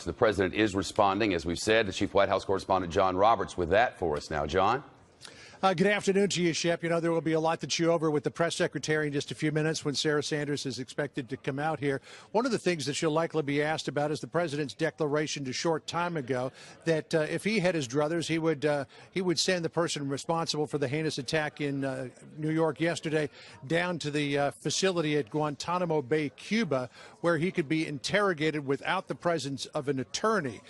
The president is responding, as we've said. The chief White House correspondent John Roberts with that for us now. John? Good afternoon to you, Shep. You know, there will be a lot to chew over with the press secretary in just a few minutes when Sarah Sanders is expected to come out here. One of the things that she'll likely be asked about is the president's declaration a short time ago that if he had his druthers, he would send the person responsible for the heinous attack in New York yesterday down to the facility at Guantanamo Bay, Cuba, where he could be interrogated without the presence of an attorney.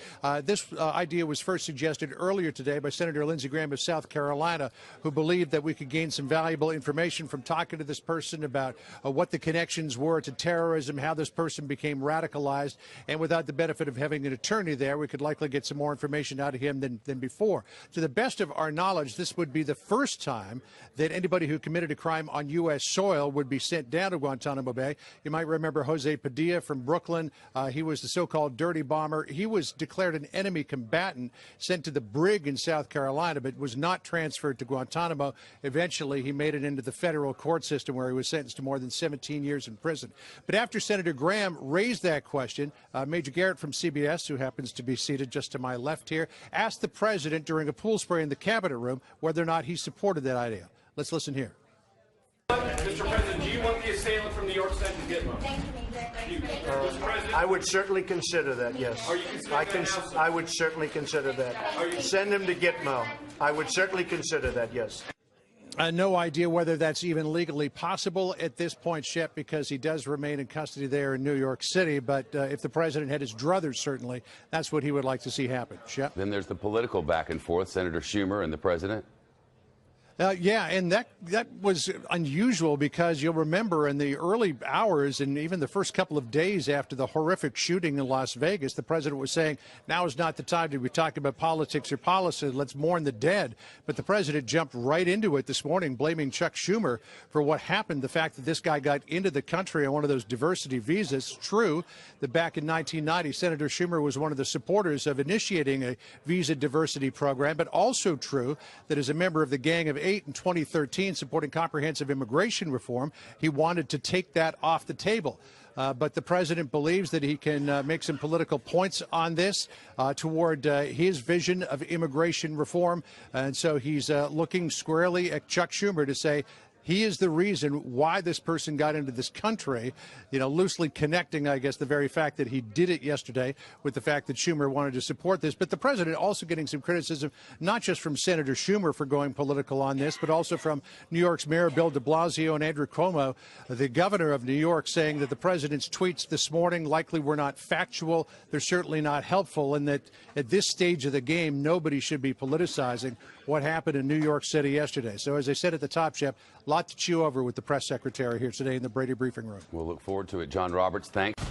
This idea was first suggested earlier today by Senator Lindsey Graham of South Carolina, who believed that we could gain some valuable information from talking to this person about what the connections were to terrorism, how this person became radicalized, and without the benefit of having an attorney there, we could likely get some more information out of him than before. To the best of our knowledge, this would be the first time that anybody who committed a crime on U.S. soil would be sent down to Guantanamo Bay. You might remember Jose Padilla from Brooklyn. He was the so-called dirty bomber. He was declared an enemy combatant, sent to the brig in South Carolina, but was not transferred to Guantanamo. Eventually, he made it into the federal court system where he was sentenced to more than 17 years in prison. But after Senator Graham raised that question, Major Garrett from CBS, who happens to be seated just to my left here, asked the president during a pool spray in the cabinet room whether or not he supported that idea. Let's listen here. Mr. President, do you want the assailant from New York sent to Gitmo? I would certainly consider that, yes. Are you considering that now? I would certainly consider that. Send him to Gitmo. I would certainly consider that, yes. No idea whether that's even legally possible at this point, Shep, because he does remain in custody there in New York City. But if the president had his druthers, certainly, that's what he would like to see happen. Shep? Then there's the political back and forth, Senator Schumer and the president. Yeah, and that was unusual because you'll remember in the early hours and even the first couple of days after the horrific shooting in Las Vegas, the president was saying, now is not the time to be talking about politics or policy. Let's mourn the dead. But the president jumped right into it this morning, blaming Chuck Schumer for what happened, the fact that this guy got into the country on one of those diversity visas. It's true that back in 1990, Senator Schumer was one of the supporters of initiating a visa diversity program, but also true that as a member of the Gang of Eight in 2013 supporting comprehensive immigration reform, he wanted to take that off the table. But the president believes that he can make some political points on this toward his vision of immigration reform. And so he's looking squarely at Chuck Schumer to say, he is the reason why this person got into this country, you know, loosely connecting, I guess, the very fact that he did it yesterday with the fact that Schumer wanted to support this. But the president also getting some criticism, not just from Senator Schumer for going political on this, but also from New York's Mayor Bill de Blasio and Andrew Cuomo, the governor of New York, saying that the president's tweets this morning likely were not factual. They're certainly not helpful, and that at this stage of the game, nobody should be politicizing what happened in New York City yesterday. So as I said at the top, Shep, a lot to chew over with the press secretary here today in the Brady briefing room. We'll look forward to it. John Roberts, thanks.